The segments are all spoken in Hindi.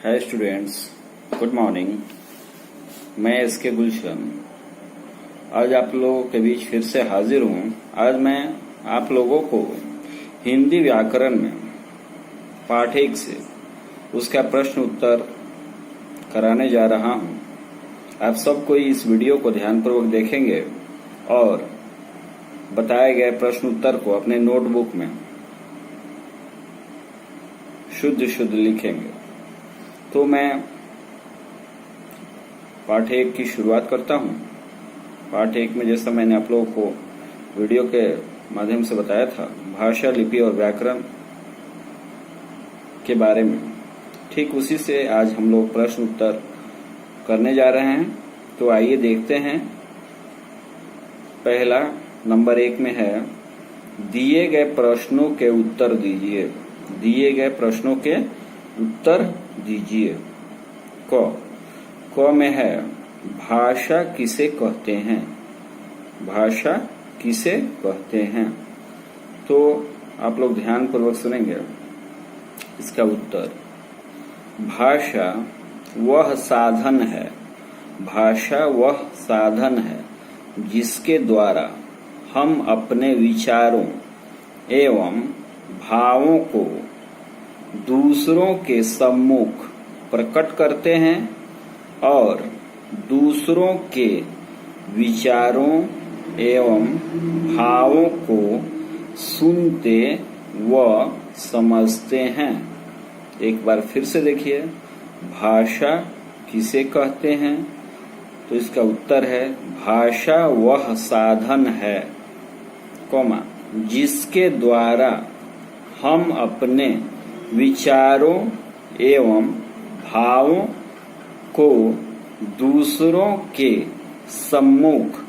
Hi students, good morning. मैं एसके गुलशन आज आप लोगों के बीच फिर से हाजिर हूँ। आज मैं आप लोगों को हिंदी व्याकरण में पाठ 1 से उसका प्रश्न उत्तर कराने जा रहा हूँ। आप सब कोई इस वीडियो को ध्यानपूर्वक देखेंगे और बताए गए प्रश्न उत्तर को अपने नोटबुक में शुद्ध लिखेंगे। तो मैं पाठ 1 की शुरुआत करता हूँ। पाठ 1 में जैसा मैंने आप लोगों को वीडियो के माध्यम से बताया था, भाषा, लिपि और व्याकरण के बारे में, ठीक उसी से आज हम लोग प्रश्न उत्तर करने जा रहे हैं। तो आइए देखते हैं। पहला नंबर 1 में है, दिए गए प्रश्नों के उत्तर दीजिए। दिए गए प्रश्नों के उत्तर दीजिए। क में है, भाषा किसे कहते हैं? भाषा किसे कहते हैं? तो आप लोग ध्यान पूर्वक सुनेंगे इसका उत्तर। भाषा वह साधन है, भाषा वह साधन है जिसके द्वारा हम अपने विचारों एवं भावों को दूसरों के सम्मुख प्रकट करते हैं और दूसरों के विचारों एवं भावों को सुनते व समझते हैं। एक बार फिर से देखिए, भाषा किसे कहते हैं? तो इसका उत्तर है, भाषा वह साधन है, जिसके द्वारा हम अपने विचारों एवं भावों को दूसरों के सम्मुख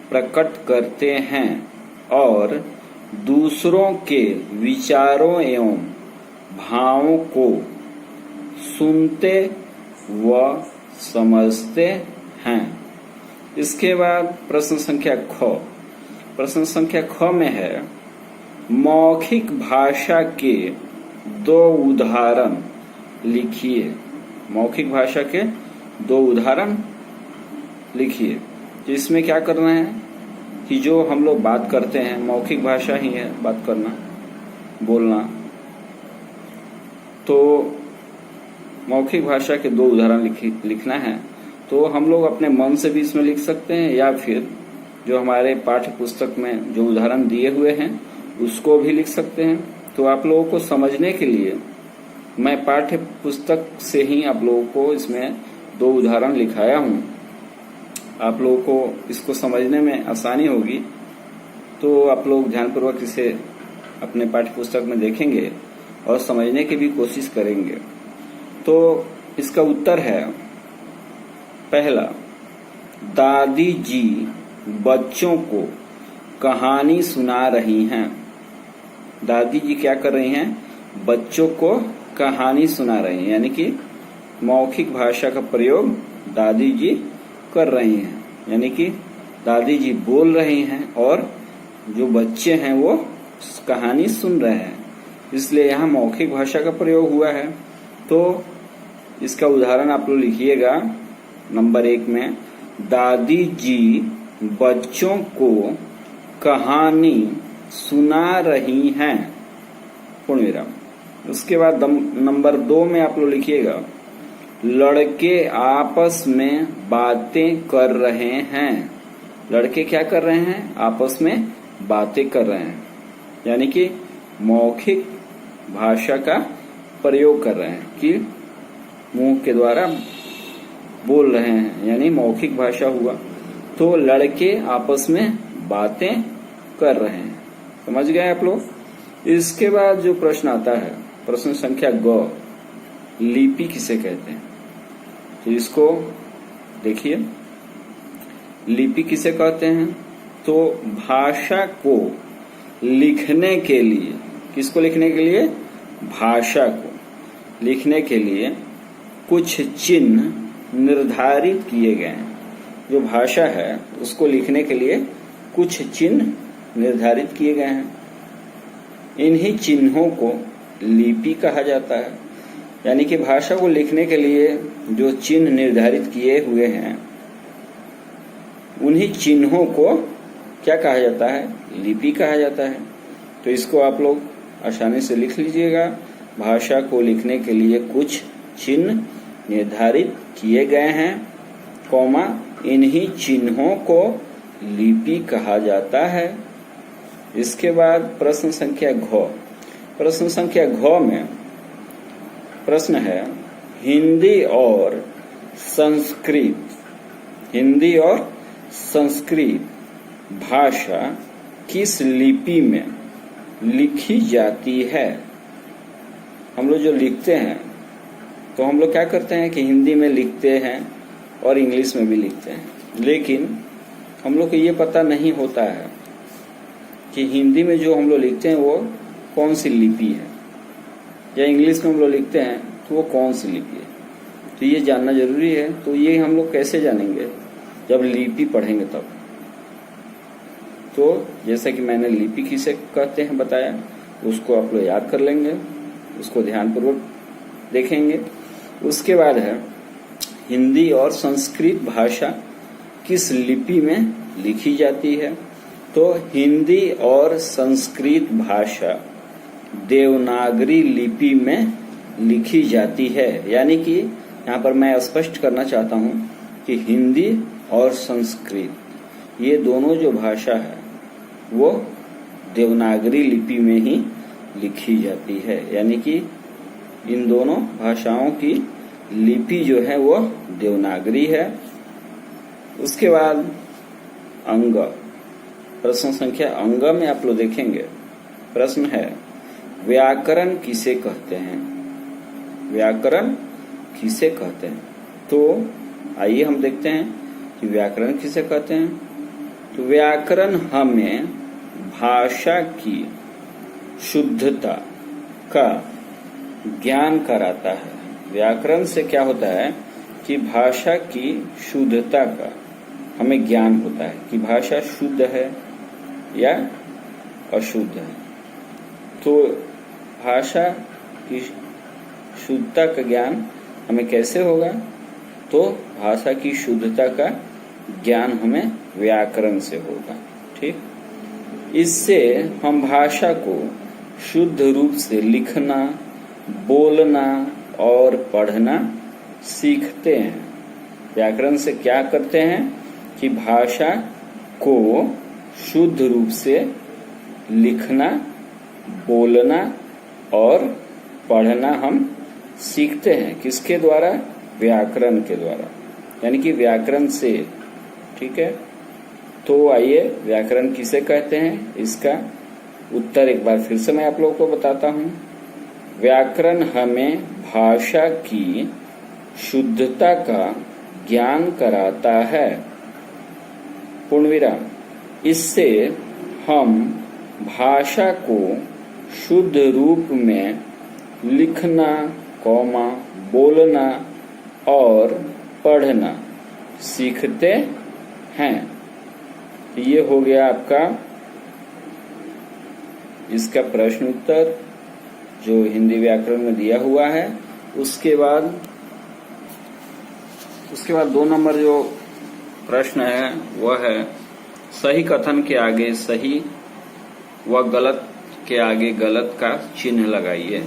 प्रकट करते हैं और दूसरों के विचारों एवं भावों को सुनते व समझते हैं। इसके बाद प्रश्न संख्या ख। प्रश्न संख्या ख में है, मौखिक भाषा के 2 उदाहरण लिखिए। मौखिक भाषा के 2 उदाहरण लिखिए। तो इसमें क्या करना है कि जो हम लोग बात करते हैं, मौखिक भाषा ही है बात करना, बोलना। तो मौखिक भाषा के 2 उदाहरण लिखना है। तो हम लोग अपने मन से भी इसमें लिख सकते हैं या फिर जो हमारे पाठ्य पुस्तक में जो उदाहरण दिए हुए हैं उसको भी लिख सकते हैं। तो आप लोगों को समझने के लिए मैं पाठ्य पुस्तक से ही आप लोगों को इसमें 2 उदाहरण लिखाया हूँ। आप लोगों को इसको समझने में आसानी होगी, तो आप लोग ध्यानपूर्वक इसे अपने पाठ्य पुस्तक में देखेंगे और समझने की भी कोशिश करेंगे। तो इसका उत्तर है, पहला, दादी जी बच्चों को कहानी सुना रही हैं। दादी जी क्या कर रही हैं? बच्चों को कहानी सुना रही हैं, यानी कि मौखिक भाषा का प्रयोग दादी जी कर रही हैं, यानी कि दादी जी बोल रही हैं और जो बच्चे हैं वो कहानी सुन रहे हैं, इसलिए यहाँ मौखिक भाषा का प्रयोग हुआ है। तो इसका उदाहरण आप लोग लिखिएगा नंबर 1 में, दादी जी बच्चों को कहानी सुना रही हैं, पूर्ण विराम। उसके बाद नंबर 2 में आप लोग लिखिएगा, लड़के आपस में बातें कर रहे हैं। लड़के क्या कर रहे हैं? आपस में बातें कर रहे हैं, यानी कि मौखिक भाषा का प्रयोग कर रहे हैं कि मुंह के द्वारा बोल रहे हैं, यानी मौखिक भाषा हुआ। तो लड़के आपस में बातें कर रहे हैं। समझ गए आप लोग? इसके बाद जो प्रश्न आता है, प्रश्न संख्या ग, लिपि किसे कहते हैं? तो इसको देखिए, लिपि किसे कहते हैं? तो भाषा को लिखने के लिए, किसको लिखने के लिए? भाषा को लिखने के लिए कुछ चिन्ह निर्धारित किए गए हैं। जो भाषा है उसको लिखने के लिए कुछ चिन्ह निर्धारित किए गए हैं। इन्हीं चिन्हों को लिपि कहा जाता है। यानी कि भाषा को लिखने के लिए जो चिन्ह निर्धारित किए हुए हैं, उन्हीं चिन्हों को क्या कहा जाता है? लिपि कहा जाता है। तो इसको आप लोग आसानी से लिख लीजिएगा। भाषा को लिखने के लिए कुछ चिन्ह निर्धारित किए गए हैं, कॉमा, इन्हीं चिन्हों को लिपि कहा जाता है। इसके बाद प्रश्न संख्या घ। प्रश्न संख्या घ में प्रश्न है, हिंदी और संस्कृत भाषा किस लिपि में लिखी जाती है? हम लोग जो लिखते हैं तो हम लोग क्या करते हैं कि हिंदी में लिखते हैं और इंग्लिश में भी लिखते हैं, लेकिन हम लोग को ये पता नहीं होता है कि हिंदी में जो हम लोग लिखते हैं वो कौन सी लिपि है, या इंग्लिश में हम लोग लिखते हैं तो वो कौन सी लिपि है। तो ये जानना जरूरी है। तो ये हम लोग कैसे जानेंगे? जब लिपि पढ़ेंगे तब। तो जैसा कि मैंने लिपि किसे कहते हैं बताया, उसको आप लोग याद कर लेंगे, उसको ध्यानपूर्वक देखेंगे। उसके बाद है, हिंदी और संस्कृत भाषा किस लिपि में लिखी जाती है? तो हिंदी और संस्कृत भाषा देवनागरी लिपि में लिखी जाती है। यानी कि यहाँ पर मैं स्पष्ट करना चाहता हूँ कि हिंदी और संस्कृत ये दोनों जो भाषा है वो देवनागरी लिपि में ही लिखी जाती है। यानी कि इन दोनों भाषाओं की लिपि जो है वो देवनागरी है। उसके बाद अंग, प्रश्न संख्या अंग में आप लोग देखेंगे, प्रश्न है, व्याकरण किसे कहते हैं? व्याकरण किसे कहते हैं? तो आइए हम देखते हैं कि व्याकरण किसे कहते हैं। तो व्याकरण हमें भाषा की शुद्धता का ज्ञान कराता है। व्याकरण से क्या होता है कि भाषा की शुद्धता का हमें ज्ञान होता है कि भाषा शुद्ध है या अशुद्ध है। तो भाषा की शुद्धता का ज्ञान हमें कैसे होगा? तो भाषा की शुद्धता का ज्ञान हमें व्याकरण से होगा। ठीक, इससे हम भाषा को शुद्ध रूप से लिखना, बोलना और पढ़ना सीखते हैं। व्याकरण से क्या करते हैं कि भाषा को शुद्ध रूप से लिखना, बोलना और पढ़ना हम सीखते हैं। किसके द्वारा? व्याकरण के द्वारा, यानी कि व्याकरण से। ठीक है, तो आइए व्याकरण किसे कहते हैं, इसका उत्तर एक बार फिर से मैं आप लोगों को बताता हूं। व्याकरण हमें भाषा की शुद्धता का ज्ञान कराता है, पूर्ण विराम। इससे हम भाषा को शुद्ध रूप में लिखना, कॉमा, बोलना और पढ़ना सीखते हैं। ये हो गया आपका इसका प्रश्न उत्तर जो हिंदी व्याकरण में दिया हुआ है। उसके बाद 2 नंबर जो प्रश्न है वह है, सही कथन के आगे सही व गलत के आगे गलत का चिन्ह लगाइए।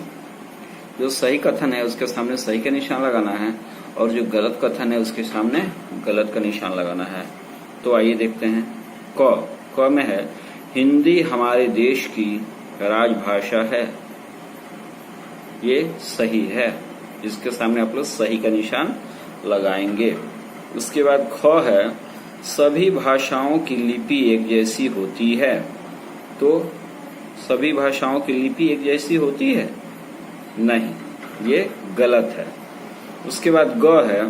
जो सही कथन है उसके सामने सही का निशान लगाना है और जो गलत कथन है उसके सामने गलत का निशान लगाना है। तो आइए देखते हैं। क में है, हिंदी हमारे देश की राजभाषा है। ये सही है, इसके सामने आप लोग सही का निशान लगाएंगे। उसके बाद ख है, सभी भाषाओं की लिपि एक जैसी होती है। तो सभी भाषाओं की लिपि एक जैसी होती है? नहीं, ये गलत है। उसके बाद ग है,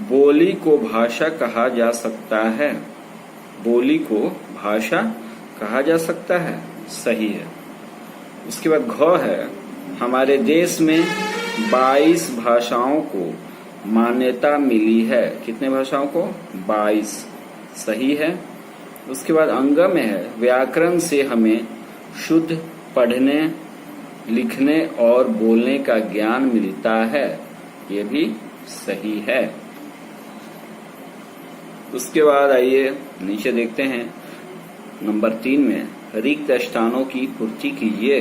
बोली को भाषा कहा जा सकता है। बोली को भाषा कहा जा सकता है, सही है। उसके बाद घ है, हमारे देश में 22 भाषाओं को मान्यता मिली है। कितने भाषाओं को? 22, सही है। उसके बाद अंग में है, व्याकरण से हमें शुद्ध पढ़ने लिखने और बोलने का ज्ञान मिलता है, ये भी सही है। उसके बाद आइए नीचे देखते हैं नंबर 3 में रिक्त स्थानों की पूर्ति कीजिए।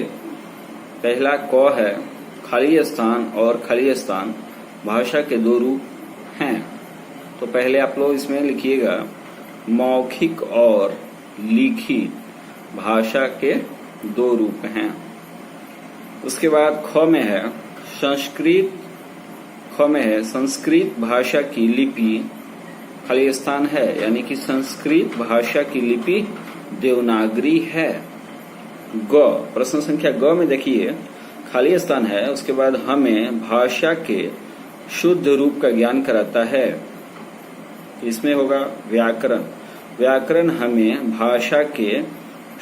पहला क है, खाली स्थान और खाली स्थान भाषा के दो रूप हैं। तो पहले आप लोग इसमें लिखिएगा मौखिक और लिखित भाषा के दो रूप हैं। उसके बाद ख में है संस्कृत भाषा की लिपि खाली स्थान है, यानी कि संस्कृत भाषा की लिपि देवनागरी है। ग प्रश्न संख्या ग में देखिए खाली स्थान है, उसके बाद हमें भाषा के शुद्ध रूप का ज्ञान कराता है। इसमें होगा व्याकरण। व्याकरण हमें भाषा के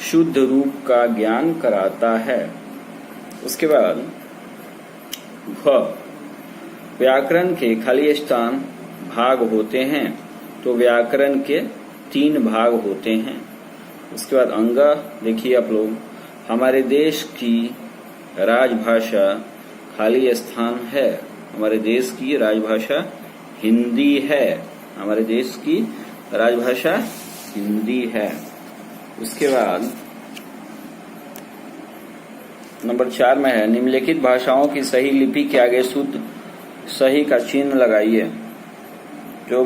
शुद्ध रूप का ज्ञान कराता है। उसके बाद भ व्याकरण के खाली स्थान भाग होते हैं, तो व्याकरण के 3 भाग होते हैं। उसके बाद अंग देखिए आप लोग, हमारे देश की राजभाषा खाली स्थान है। हमारे देश की राजभाषा हिंदी है। हमारे देश की राजभाषा हिंदी है। उसके बाद नंबर 4 में है निम्नलिखित भाषाओं की सही लिपि के आगे शुद्ध सही का चिन्ह लगाइए। जो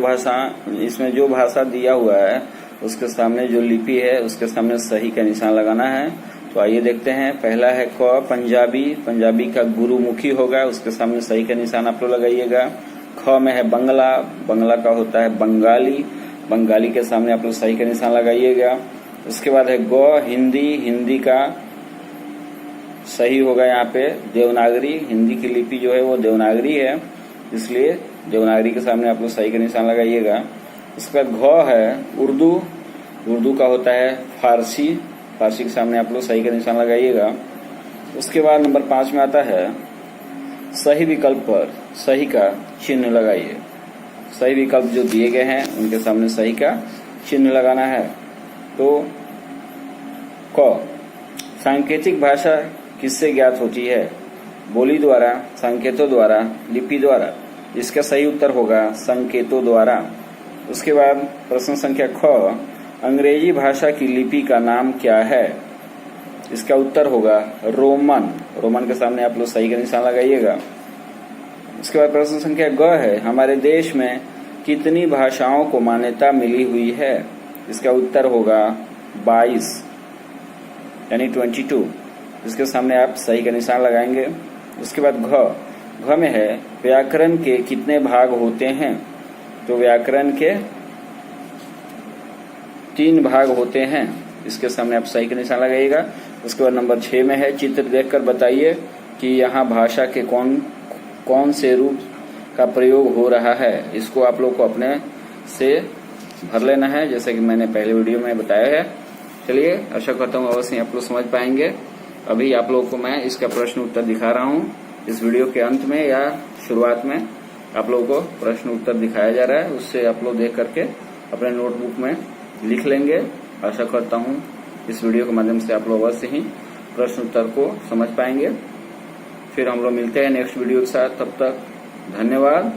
भाषा दिया हुआ है उसके सामने जो लिपि है उसके सामने सही का निशान लगाना है। तो आइए देखते हैं। पहला है क पंजाबी का गुरुमुखी होगा, उसके सामने सही का निशान आप लोग लगाइएगा। ख में है बंगला का होता है बंगाली के सामने आप लोग सही का निशान लगाइएगा। उसके बाद है ग हिंदी का सही होगा यहाँ पे देवनागरी। हिंदी की लिपि जो है वो देवनागरी है, इसलिए देवनागरी के सामने आप लोग सही का निशान लगाइएगा। उसके बाद घ है उर्दू का होता है फारसी के सामने आप लोग सही का निशान लगाइएगा। उसके बाद नंबर 5 में आता है सही विकल्प पर सही का चिन्ह लगाइए। सही विकल्प जो दिए गए हैं उनके सामने सही का चिन्ह लगाना है। तो क सांकेतिक भाषा किससे ज्ञात होती है? बोली द्वारा, संकेतों द्वारा, लिपि द्वारा। इसका सही उत्तर होगा संकेतों द्वारा। उसके बाद प्रश्न संख्या ख अंग्रेजी भाषा की लिपि का नाम क्या है? इसका उत्तर होगा रोमन के सामने आप लोग सही का निशान लगाइएगा। उसके बाद प्रश्न संख्या ग है हमारे देश में कितनी भाषाओं को मान्यता मिली हुई है? इसका उत्तर होगा 22 यानी 22। इसके सामने आप सही का निशान लगाएंगे। उसके बाद घ में है व्याकरण के कितने भाग होते हैं? तो व्याकरण के 3 भाग होते हैं। इसके सामने आप सही का निशान लगाइएगा। उसके बाद नंबर 6 में है चित्र देखकर बताइए कि यहाँ भाषा के कौन से रूप का प्रयोग हो रहा है। इसको आप लोग को अपने से भर लेना है, जैसे कि मैंने पहले वीडियो में बताया है। चलिए, आशा करता हूँ अवश्य आप लोग समझ पाएंगे। अभी आप लोगों को मैं इसका प्रश्न उत्तर दिखा रहा हूँ। इस वीडियो के अंत में या शुरुआत में आप लोगों को प्रश्न उत्तर दिखाया जा रहा है, उससे आप लोग देख करके अपने नोटबुक में लिख लेंगे। आशा करता हूँ इस वीडियो के माध्यम से आप लोग अवश्य ही प्रश्न उत्तर को समझ पाएंगे। फिर हम लोग मिलते हैं नेक्स्ट वीडियो के साथ। तब तक धन्यवाद।